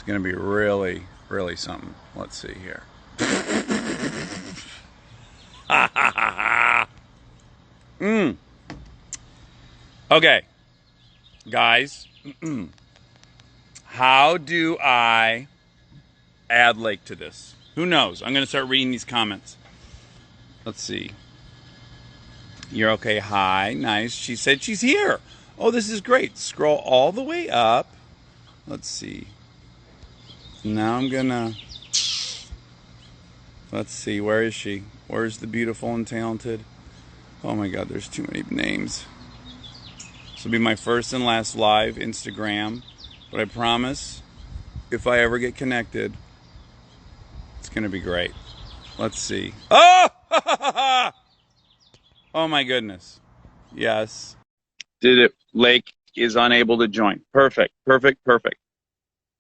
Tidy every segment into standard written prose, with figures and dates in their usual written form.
It's going to be really, really something. Let's see here. Okay, guys. How do I add Lake to this? Who knows? I'm going to start reading these comments. Let's see. You're okay. Hi. Nice. She said she's here. Oh, this is great. Scroll all the way up. Let's see. Now I'm going to... Let's see. Where is she? Where's the beautiful and talented? Oh my God, there's too many names. This will be my first and last live Instagram. But I promise, if I ever get connected, it's going to be great. Let's see. Oh! Oh my goodness. Yes. Did it? Lake is unable to join. Perfect. Perfect. Perfect.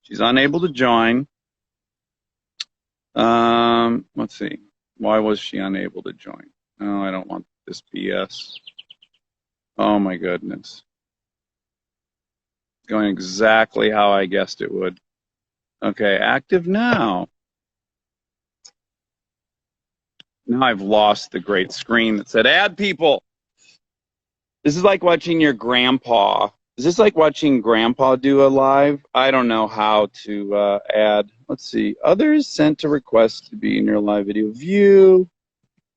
She's unable to join. Let's see. Why was she unable to join? Oh, I don't want this BS. Oh my goodness. Going exactly how I guessed it would. Okay, active now. Now I've lost the great screen that said add people. This is like watching your grandpa. Is this like watching grandpa do a live? I don't know how to add. Let's see. Others sent to request to be in your live video view.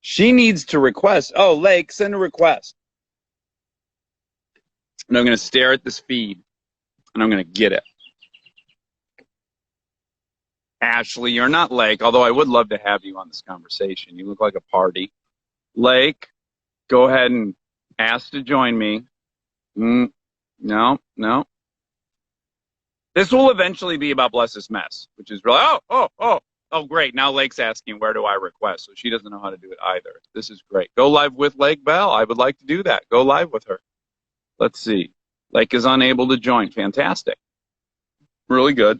She needs to request. Oh, Lake, send a request. And I'm going to stare at this feed. And I'm going to get it. Ashley, you're not Lake, although I would love to have you on this conversation. You look like a party. Lake, go ahead and ask to join me. No. This will eventually be about Bless This Mess, which is really, oh, great. Now Lake's asking, where do I request? So she doesn't know how to do it either. This is great. Go live with Lake Bell. I would like to do that. Go live with her. Let's see. Lake is unable to join. Fantastic. Really good.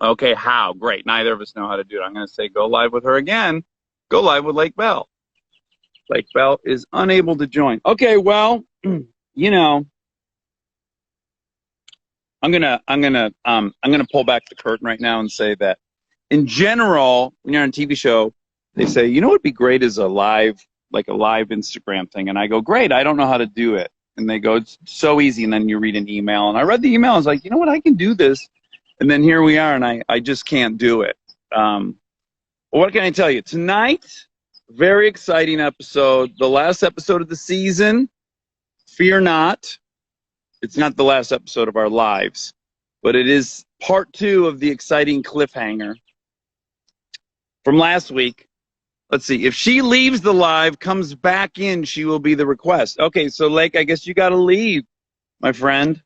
Okay, how? Great. Neither of us know how to do it. I'm going to say go live with her again. Go live with Lake Bell. Lake Bell is unable to join. Okay, well, you know, I'm gonna pull back the curtain right now and say that in general, when you're on a TV show, they say, you know what would be great is a live Instagram thing. And I go, great, I don't know how to do it. And they go, it's so easy. And then you read an email. And I read the email. I was like, you know what, I can do this. And then here we are, and I just can't do it. What can I tell you? Tonight, very exciting episode. The last episode of the season. Fear not. It's not the last episode of our lives, but it is part 2 of the exciting cliffhanger from last week. Let's see. If she leaves the live, comes back in, she will be the request. Okay, so Lake, I guess you got to leave, my friend.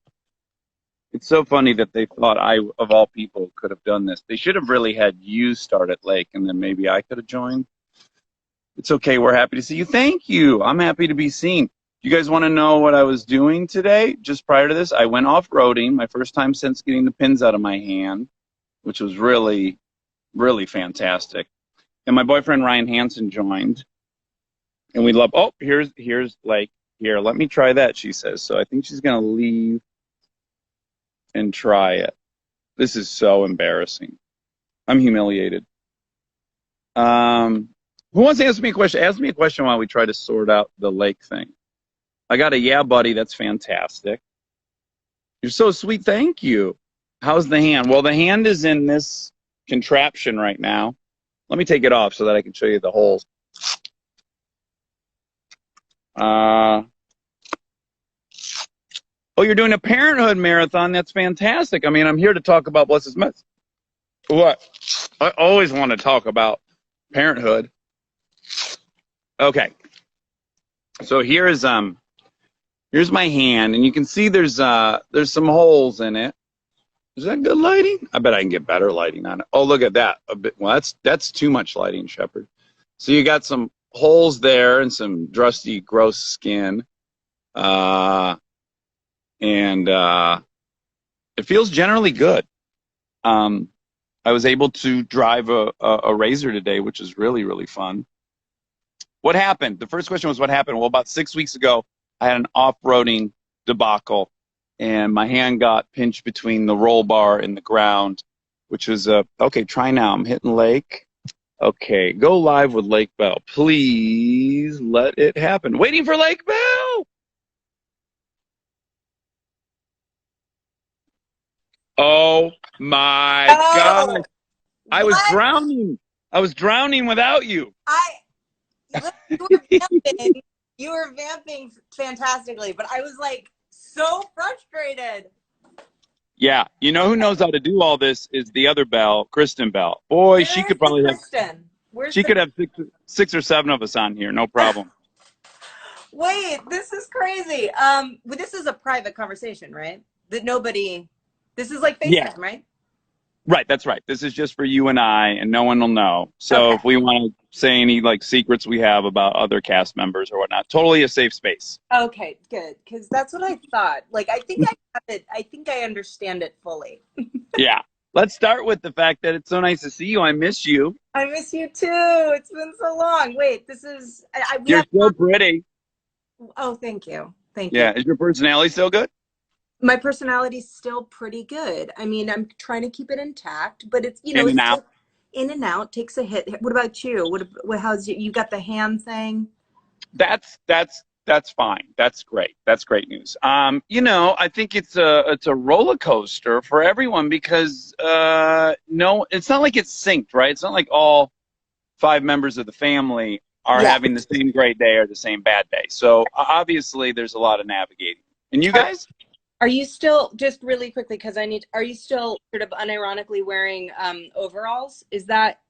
It's so funny that they thought I, of all people, could have done this. They should have really had you start at Lake, and then maybe I could have joined. It's okay. We're happy to see you. Thank you. I'm happy to be seen. You guys want to know what I was doing today? Just prior to this, I went off-roading, my first time since getting the pins out of my hand, which was really, really fantastic. And my boyfriend, Ryan Hansen, joined. And we love, oh, here's Lake. Here, let me try that, she says. So I think she's going to leave and try it. This is so embarrassing. I'm humiliated. Who wants to ask me a question? Ask me a question while we try to sort out the Lake thing. I got a yeah, buddy. That's fantastic. You're so sweet. Thank you. How's the hand? Well, the hand is in this contraption right now. Let me take it off so that I can show you the holes. Oh, you're doing a parenthood marathon. That's fantastic. I mean, I'm here to talk about Bless This Mess. What? I always want to talk about parenthood. Okay. So here's my hand, and you can see there's some holes in it. Is that good lighting? I bet I can get better lighting on it. Oh, look at that. A bit. Well, that's too much lighting, Shepard. So you got some holes there and some drusty, gross skin. And it feels generally good. I was able to drive a Razor today, which is really, really fun. What happened? The first question was what happened? Well, about 6 weeks ago, I had an off-roading debacle, and my hand got pinched between the roll bar and the ground, which was okay. Try now. I'm hitting Lake. Okay, go live with Lake Bell. Please let it happen. Waiting for Lake Bell. Oh my God! I was drowning. I was drowning without you. You were vamping. You were vamping fantastically, but I was like so frustrated. Yeah, you know who knows how to do all this is the other Bell, Kristen Bell. Boy, she could probably have. She could have six or seven of us on here, no problem. Wait, this is crazy. This is a private conversation, right? That nobody. This is like FaceTime, right? Right, that's right. This is just for you and I, and no one will know. So if we want to say any like secrets we have about other cast members or whatnot, totally a safe space. Okay, good, because that's what I thought. Like, I think I have it. I think I understand it fully. Yeah. Let's start with the fact that it's so nice to see you. I miss you. I miss you too. It's been so long. Wait, this is. You're so pretty. Oh, thank you. Thank you. Yeah, is your personality still good? My personality's still pretty good. I mean, I'm trying to keep it intact, but it's, you know, in and out. In and out, takes a hit. What about you? How's you got the hand thing? That's fine. That's great. That's great news. You know, I think it's a roller coaster for everyone because no, it's not like it's synced, right? It's not like all 5 members of the family are having the same great day or the same bad day. So obviously there's a lot of navigating. And you guys? Are you still, just really quickly, because are you still sort of unironically wearing overalls? Is that?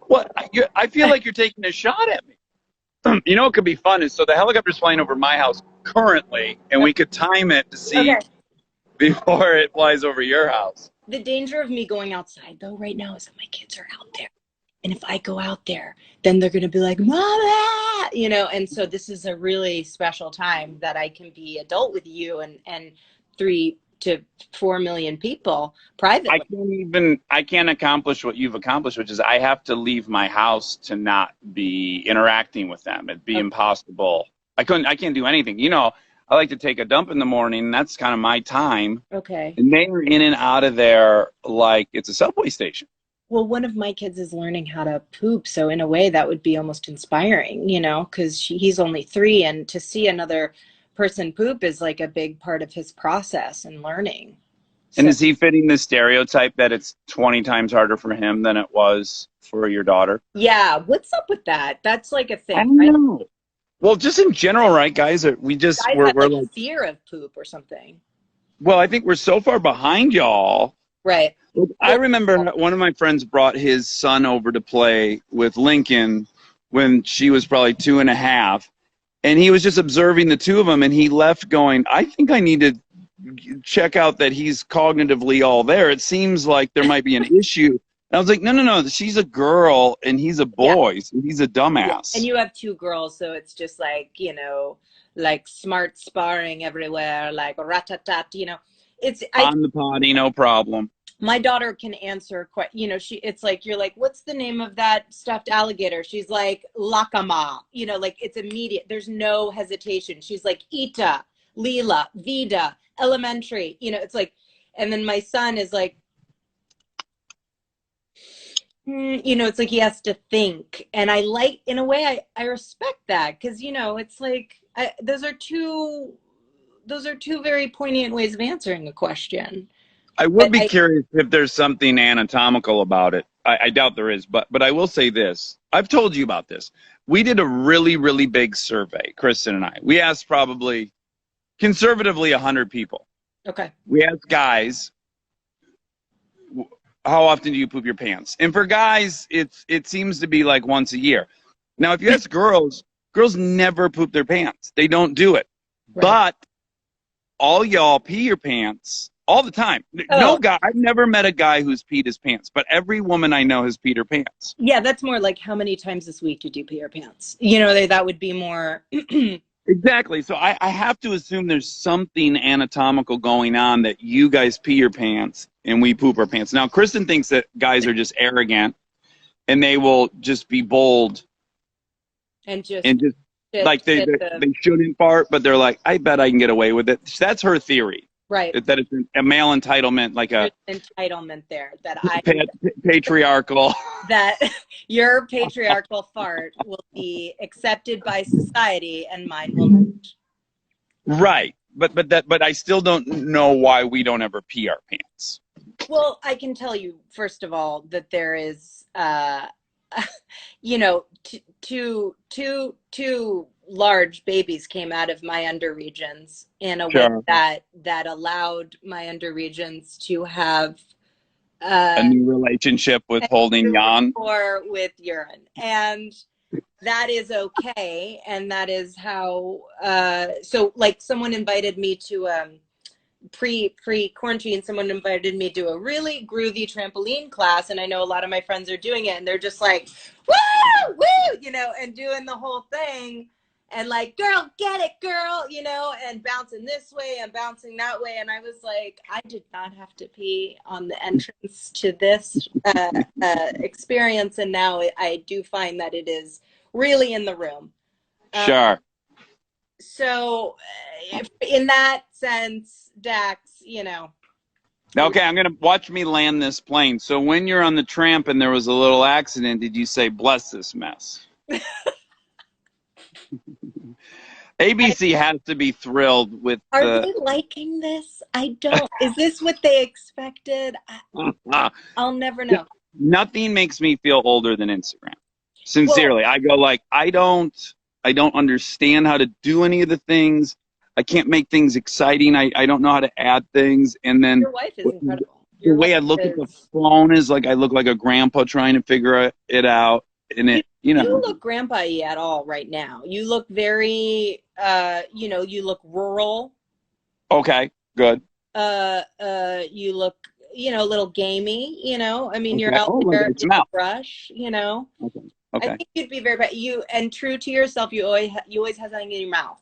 What? I feel like you're taking a shot at me. You know what could be fun is, so the helicopter's flying over my house currently, and we could time it to see before it flies over your house. The danger of me going outside, though, right now is that my kids are out there. And if I go out there, then they're going to be like, Mama, you know, and so this is a really special time that I can be adult with you and 3 to 4 million people privately. I can't accomplish what you've accomplished, which is I have to leave my house to not be interacting with them. It'd be impossible. I can't do anything. You know, I like to take a dump in the morning. And that's kind of my time. Okay. And they are in and out of there like it's a subway station. Well, one of my kids is learning how to poop. So in a way that would be almost inspiring, you know, because he's only 3, and to see another person poop is like a big part of his process and learning. And is he fitting the stereotype that it's 20 times harder for him than it was for your daughter? Yeah. What's up with that? That's like a thing. I don't know. Well, just in general, right, guys? We're like fear of poop or something. Well, I think we're so far behind y'all. Right. I remember one of my friends brought his son over to play with Lincoln when she was probably 2.5, and he was just observing the two of them, and he left going, I think I need to check out that he's cognitively all there. It seems like there might be an issue. And I was like, no, she's a girl, and he's a boy, so he's a dumbass. Yeah. And you have 2 girls, so it's just like, you know, like smart sparring everywhere, like rat-tat-tat, you know. On the potty, no problem. My daughter can answer quite, you know, it's like, you're like, what's the name of that stuffed alligator? She's like, Lakama, you know, like it's immediate. There's no hesitation. She's like, Ita, Lila, Vida, elementary, you know, it's like, and then my son is like, you know, it's like he has to think. And I like, in a way, I respect that because, you know, it's like, those are two very poignant ways of answering a question. I would be curious if there's something anatomical about it. I doubt there is, but I will say this. I've told you about this. We did a really, really big survey, Kristen and I. We asked probably conservatively 100 people. Okay. We asked guys, how often do you poop your pants? And for guys, it seems to be like once a year. Now, if you ask girls never poop their pants. They don't do it. Right. But all y'all pee your pants all the time. No guy, I've never met a guy who's peed his pants, but every woman I know has peed her pants. Yeah, that's more like how many times this week did you pee your pants? You know, that would be more. Exactly. So I have to assume there's something anatomical going on that you guys pee your pants and we poop our pants. Now, Kristen thinks that guys are just arrogant and they will just be bold and just like they shouldn't fart, but they're like, I bet I can get away with it. That's her theory. Right. That it's a male entitlement, like a There's entitlement there that I patriarchal. that your patriarchal fart will be accepted by society and mine will not. Right. But I still don't know why we don't ever pee our pants. Well, I can tell you first of all that there is you know, two large babies came out of my underregions in a way Sure. that allowed my underregions to have A new relationship with holding yawn. or with urine, and that is okay. And that is how so like someone invited me to pre quarantine, someone invited me to a really groovy trampoline class, and I know a lot of my friends are doing it, and they're just like, woo, woo, you know, and doing the whole thing, and like, girl, get it, girl, you know, and bouncing this way and bouncing that way. And I was like, I did not have to pee on the entrance to this experience, and now I do find that it is really in the room. Sure. So in that sense, Dax, you know. Okay, I'm going to watch me land this plane. So when you're on the tramp and there was a little accident, did you say, bless this mess? ABC has to be thrilled with Are they liking this? I don't. Is this what they expected? I'll never know. Nothing makes me feel older than Instagram. Sincerely. Well, I go like, I don't understand how to do any of the things. I can't make things exciting. I don't know how to add things. And then your wife is incredible. The way I look at the phone is like I look like a grandpa trying to figure it out. And it, you know. You don't look grandpa-y at all right now. You look very, you know, you look rural. Okay, good. You look, you know, a little gamey, you know. I mean, you're out there with a brush, you know. Okay. Okay. I think you'd be very and true to yourself. You always have something in your mouth.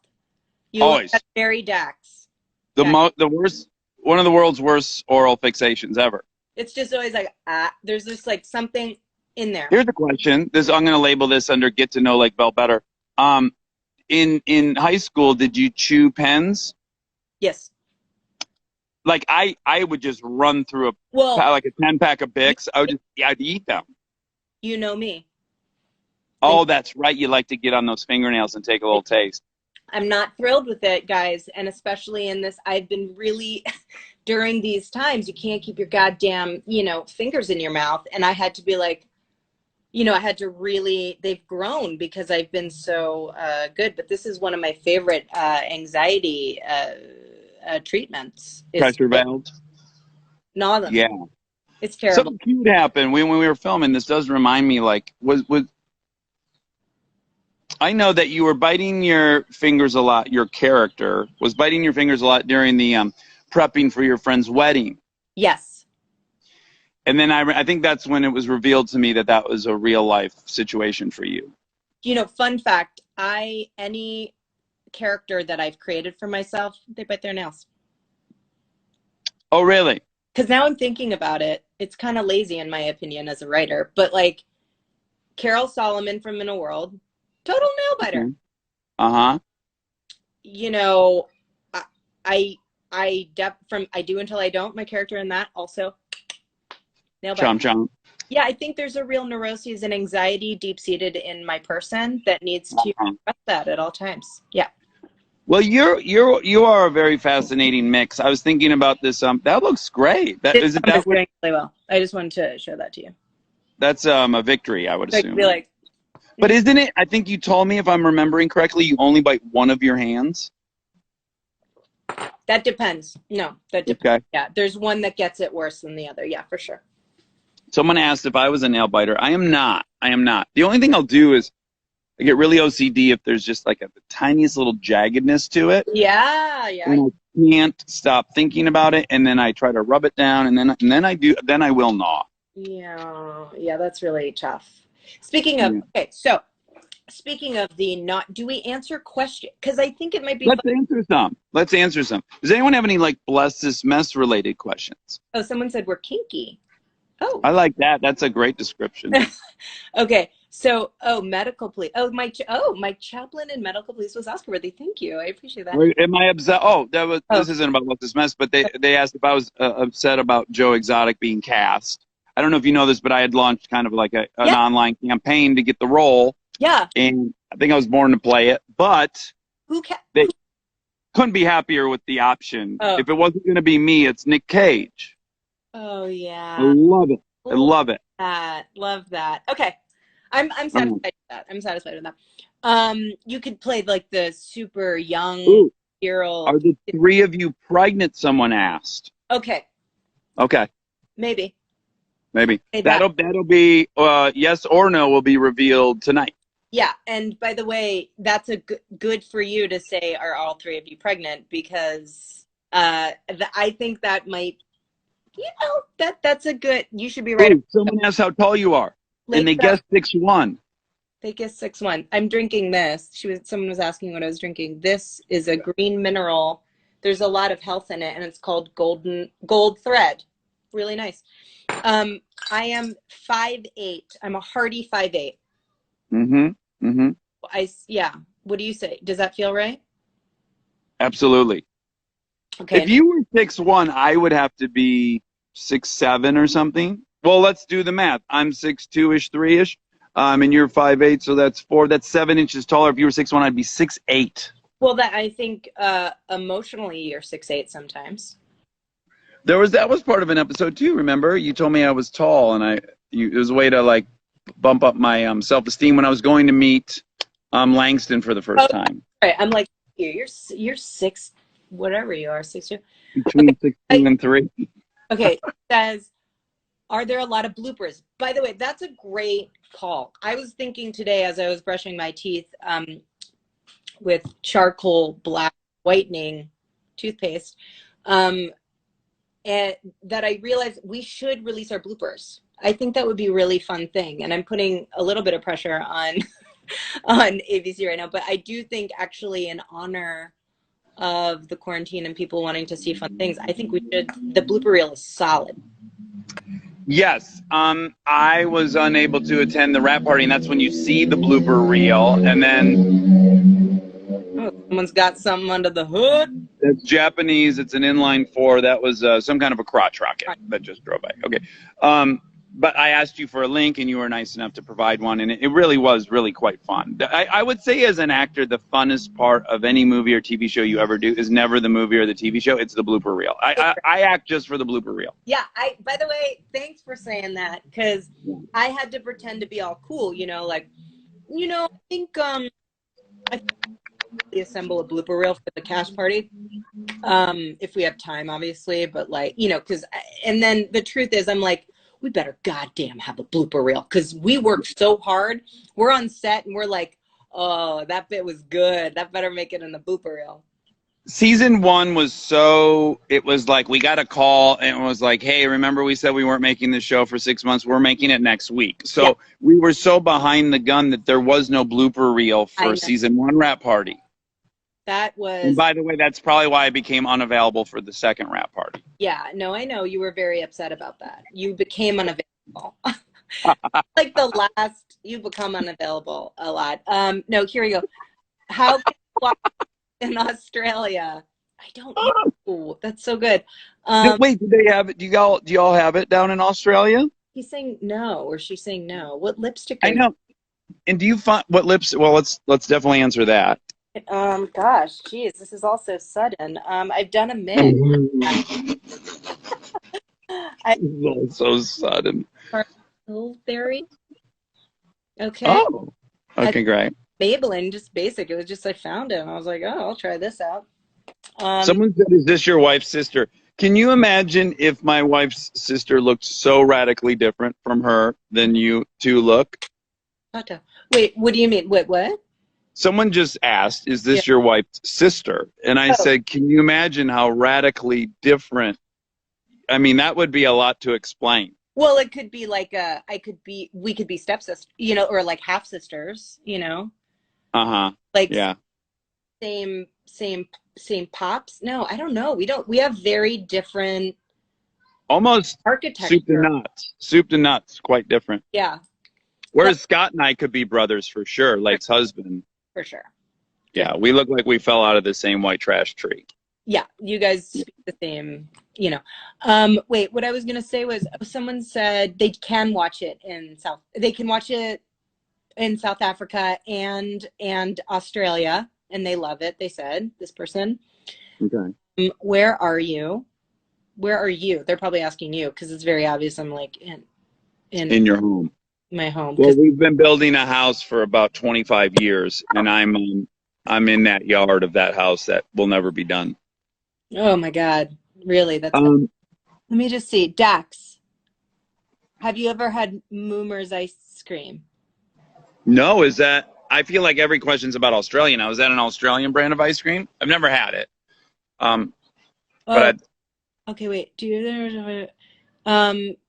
You always look very Dax. The worst, one of the world's worst oral fixations ever. It's just always like there's just like something in there. Here's the question. I'm going to label this under get to know like Bell better. In high school, did you chew pens? Yes. Like I would just run through like a 10-pack of Bics. I'd eat them. You know me. Oh, that's right. You like to get on those fingernails and take a little taste. I'm not thrilled with it, guys. And especially in this, I've been really, during these times, you can't keep your goddamn, you know, fingers in your mouth. And I had to be like, you know, I had to really, they've grown because I've been so good. But this is one of my favorite anxiety treatments. Pressure valves? Gnaw them. Yeah. It's terrible. Something cute happened when we were filming. This does remind me, like, I know that you were biting your fingers a lot. Your character was biting your fingers a lot during the prepping for your friend's wedding. Yes. And then I think that's when it was revealed to me that was a real life situation for you. You know, fun fact, any character that I've created for myself, they bite their nails. Oh, really? Because now I'm thinking about it. It's kind of lazy in my opinion as a writer. But like Carol Solomon from In a World, total nail biter. Uh-huh. You know, I Do Until I Don't, my character in that also nail biter. Chomp chomp. Yeah, I think there's a real neuroses and anxiety deep-seated in my person that needs to address that at all times. Yeah. Well, you are a very fascinating mix. I was thinking about this. That looks great. Is it that really well? I just wanted to show that to you. That's a victory, I would assume. But isn't it? I think you told me, if I'm remembering correctly, you only bite one of your hands. That depends. No, that depends. Okay. Yeah, there's one that gets it worse than the other. Yeah, for sure. Someone asked if I was a nail biter. I am not. The only thing I'll do is I get really OCD if there's just like the tiniest little jaggedness to it. Yeah. And I can't stop thinking about it, and then I try to rub it down, and then I will gnaw. Yeah, that's really tough. Speaking of, speaking of do we answer question? Because I think it might be. Let's answer some. Does anyone have any like bless this mess related questions? Oh, someone said we're kinky. Oh, I like that. That's a great description. Okay. So, oh, medical police. Oh, my chaplain in medical police was Oscar worthy. Thank you. I appreciate that. Am I upset? Oh, Oh, this isn't about What's This Mess, but they asked if I was upset about Joe Exotic being cast. I don't know if you know this, but I had launched kind of like an yeah, online campaign to get the role, yeah. and I think I was born to play it, but Who ca- they couldn't be happier with the option. Oh, If it wasn't going to be me, it's Nick Cage. oh I yeah. love it. I Love love it. that. Love that. Okay. I'm satisfied Um, with that. I'm satisfied with that. You could play like the super young ooh, girl. are the three of you pregnant? Someone asked. Okay, Okay, maybe. maybe Say that. that'll be yes or no will be revealed tonight. Yeah, and by the way, that's a good for you to say, are all three of you pregnant? Because I think that might, that's a good. You should be right. Ooh, someone asked how tall you are, and Like they guessed 6'1". they guess 6'1". I'm drinking this. Someone was asking what I was drinking. This is a green mineral. There's a lot of health in it, and it's called gold thread. Really nice. I am 5'8". I'm a hearty 5'8". Mm-hmm. Mm-hmm. Yeah. What do you say? Does that feel right? Absolutely. Okay. If you were 6'1", I would have to be 6'7" or something. Well, let's do the math. I'm 6'2"-ish, 3-ish. And you're 5'8", so that's 4. That's 7 inches taller. If you were 6'1", I'd be 6'8". Well, that I think emotionally you're 6'8" sometimes. That was part of an episode too. Remember, you told me I was tall, and it was a way to like bump up my self-esteem when I was going to meet Langston for the first time. Right. I'm like, you're six, whatever you are, 6'2". Between 6'2" and 3. Okay. It says, are there a lot of bloopers? By the way, that's a great call. I was thinking today as I was brushing my teeth with charcoal black whitening toothpaste, and that I realized we should release our bloopers. I think that would be a really fun thing. And I'm putting a little bit of pressure on on ABC right now, but I do think actually in honor of the quarantine and people wanting to see fun things, I think the blooper reel is solid. Yes, I was unable to attend the wrap party, and that's when you see the blooper reel, and then Someone's got something under the hood. it's Japanese. It's an inline 4. That was some kind of a crotch rocket that just drove by. Okay, but I asked you for a link, and you were nice enough to provide one, and it really was really quite fun. I would say as an actor, the funnest part of any movie or TV show you ever do is never the movie or the TV show. It's the blooper reel. I act just for the blooper reel. Yeah, by the way, thanks for saying that, because I had to pretend to be all cool, I think we assemble a blooper reel for the cast party, if we have time, obviously, but and then the truth is, I'm like, we better goddamn have a blooper reel, because we worked so hard. We're on set and we're like, oh, that bit was good, that better make it in the blooper reel. Season 1 it was like we got a call and it was like, hey, remember we said we weren't making this show for 6 months? We're making it next week. So yeah. We were so behind the gun that there was no blooper reel for season 1 wrap party. That was. And by the way, that's probably why I became unavailable for the second wrap party. Yeah, no, I know you were very upset about that. You became unavailable. Like the last, you become unavailable a lot. No, here we go. How can you watch in Australia? I don't know. That's so good. Wait, do they have it? Do y'all have it down in Australia? He's saying no, or she's saying no. What lipstick? I know. And do you find what lips? Well, let's definitely answer that. Gosh, geez, this is all so sudden. I've done a mix. So sudden. Theory. Okay. Oh. Okay, great. Maybelline, just basic. It was just I found it and I was like, oh, I'll try this out. Someone said, "Is this your wife's sister?" Can you imagine if my wife's sister looked so radically different from her than you two look? Wait, what do you mean? Wait, what? Someone just asked, "Is this your wife's sister?" And I said, "Can you imagine how radically different?" I mean, that would be a lot to explain. Well, it could be like we could be stepsisters, or like half sisters, Like yeah. Same pops. No, I don't know. We have very different. Almost architecture. Soup to nuts. Quite different. Yeah. Whereas Scott and I could be brothers for sure. Lake's husband. For sure. Yeah, we look like we fell out of the same white trash tree. Yeah, you guys speak the same, you know. Wait, what I was gonna say was someone said they can watch it they can watch it in South Africa and Australia, and they love it, they said, this person. Okay. Where are you? Where are you? They're probably asking you because it's very obvious I'm like in your home. my home. Well, we've been building a house for about 25 years, and I'm in that yard of that house that will never be done. Oh my God. Really? Let me just see. Dax, have you ever had Moomer's ice cream? No, I feel like every question's about Australia now. Is that an Australian brand of ice cream? I've never had it. But okay, wait.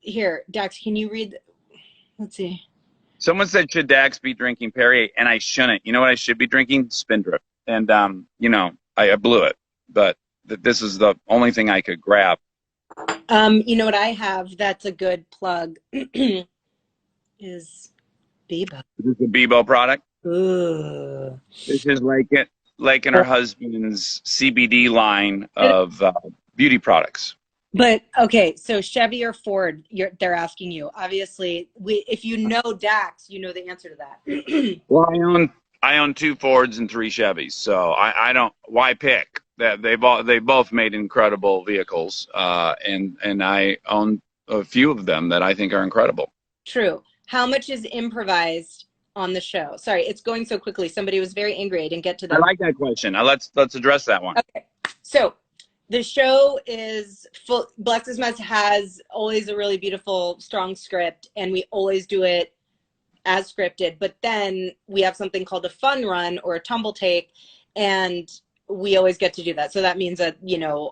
Here, Dax, can you read? Let's see. Someone said, should Dax be drinking Perrier? And I shouldn't. You know what I should be drinking? Spindrift. And, I blew it. But this is the only thing I could grab. You know what I have that's a good plug is Bebo. Is this a Bebo product? Ooh. This is Lake and her husband's CBD line of beauty products. But okay, so Chevy or Ford, they're asking you. Obviously, if you know Dax, you know the answer to that. Well, I own 2 Fords and 3 Chevys, so I don't. Why pick? They both made incredible vehicles, and I own a few of them that I think are incredible. True. How much is improvised on the show? Sorry, it's going so quickly. Somebody was very angry. I didn't get to that. I like that question. Let's address that one. Okay, so the show is full. Black Mess has always a really beautiful, strong script, and we always do it as scripted. But then we have something called a fun run or a tumble take, and we always get to do that. So that means that,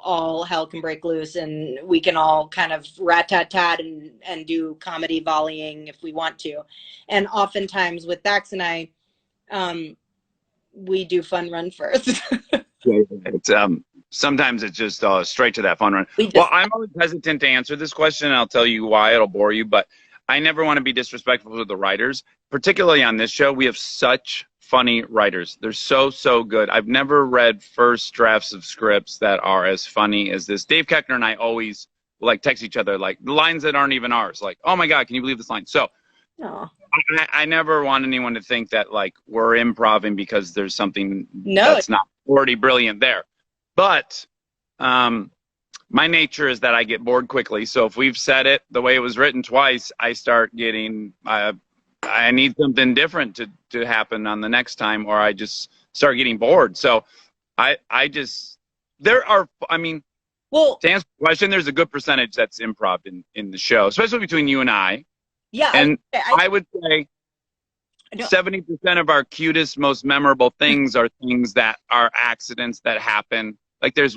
all hell can break loose and we can all kind of rat-tat-tat and do comedy volleying if we want to. And oftentimes with Dax and I, we do fun run first. It's sometimes it's just straight to that fun run. Well, I'm always hesitant to answer this question, and I'll tell you why. It'll bore you, but I never want to be disrespectful to the writers, particularly on this show. We have such funny writers. They're so good. I've never read first drafts of scripts that are as funny as this. Dave Koechner and I always text each other the lines that aren't even ours. Oh my God, can you believe this line? So I never want anyone to think that we're improvising because there's something that's not already brilliant there. But my nature is that I get bored quickly. So if we've said it the way it was written twice, I start getting I need something different to happen on the next time, or I just start getting bored. So to answer the question, there's a good percentage that's improv in the show, especially between you and I. Yeah. And I would say 70% of our cutest, most memorable things are things that are accidents that happen. There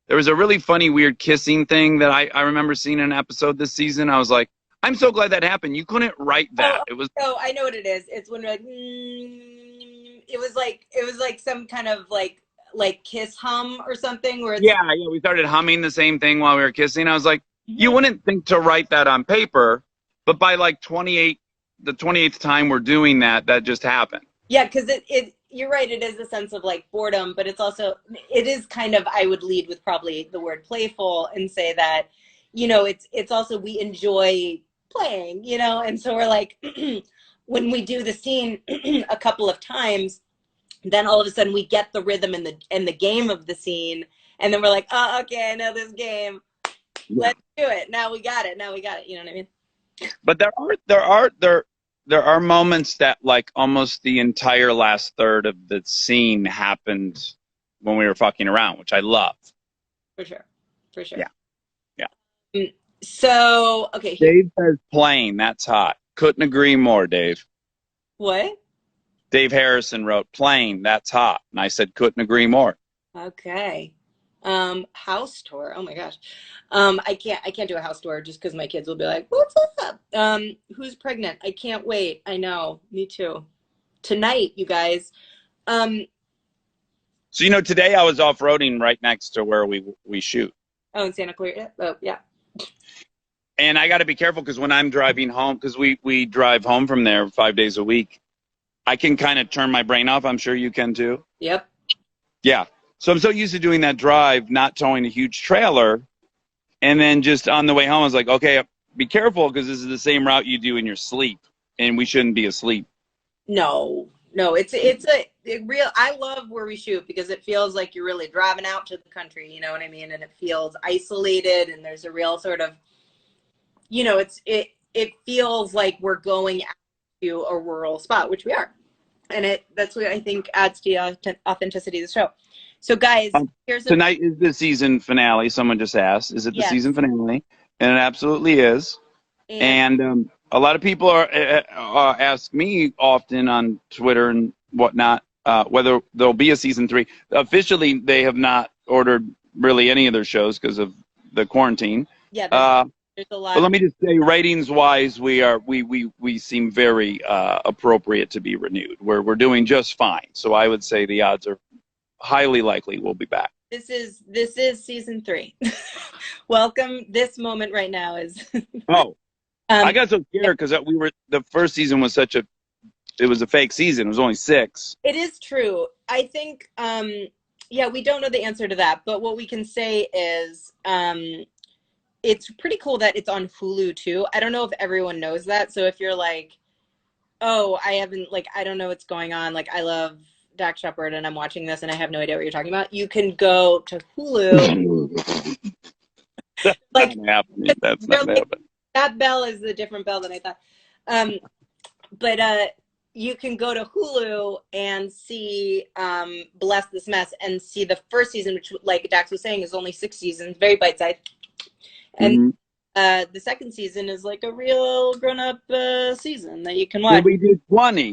was a really funny, weird kissing thing that I remember seeing in an episode this season. I was like, I'm so glad that happened. You couldn't write that. It was. Oh, I know what it is. It's when we're it was like some kind of like kiss hum or something where it's we started humming the same thing while we were kissing. I was like, you wouldn't think to write that on paper, but by the 28th time we're doing that just happened. Yeah, because you're right. It is a sense of boredom, but it is kind of, I would lead with probably the word playful and say that, it's also, we enjoy playing, and so we're when we do the scene a couple of times, then all of a sudden we get the rhythm and the game of the scene, and then we're like, oh, okay, I know this game. Let's do it. Now we got it. You know what I mean? But there are moments that almost the entire last third of the scene happened when we were fucking around, which I love. For sure. Yeah. So, okay. Dave says playing. That's hot. Couldn't agree more, Dave. What? Dave Harrison wrote playing. That's hot. And I said, couldn't agree more. Okay. House tour. Oh my gosh. I can't do a house tour just because my kids will be like, what's up? Who's pregnant? I can't wait. I know. Me too. Tonight, you guys. So, today I was off-roading right next to where we shoot. Oh, in Santa Clarita? Oh, yeah. And I got to be careful because when I'm driving home, because we drive home from there 5 days a week, I can kind of turn my brain off. I'm sure you can too. Yep. Yeah. So I'm so used to doing that drive, not towing a huge trailer. And then just on the way home, I was like, okay, be careful because this is the same route you do in your sleep. And we shouldn't be asleep. No, it's a real, I love where we shoot because it feels like you're really driving out to the country, you know what I mean? And it feels isolated and there's a real sort of, you know, it feels like we're going out to a rural spot, which we are. And that's what I think adds to the authenticity of the show. So guys, here's tonight is the season finale. Someone just asked, is it the Yes. season finale? And it absolutely is. And a lot of people are ask me often on Twitter and whatnot whether there'll be a season 3. Officially, they have not ordered really any of their shows because of the quarantine. Yeah, there's a lot. But let me just say, ratings-wise, we seem very appropriate to be renewed. We're doing just fine. So I would say the odds are highly likely we'll be back. This is season 3. Welcome. This moment right now is. Oh, I got so scared because the first season was it was a fake season. It was only 6. It is true. I think, yeah, we don't know the answer to that, but what we can say is it's pretty cool that it's on Hulu too. I don't know if everyone knows that. So if you're like, oh, I don't know what's going on. Like, I love Dak Shepard and I'm watching this and I have no idea what you're talking about. You can go to Hulu. That's not happening. That's not happening. That bell is a different bell than I thought. But you can go to Hulu and see Bless This Mess and see the first season, which, like Dax was saying, is only 6 seasons, very bite-sized. And the second season is like a real grown-up season that you can watch. Well, we did 20.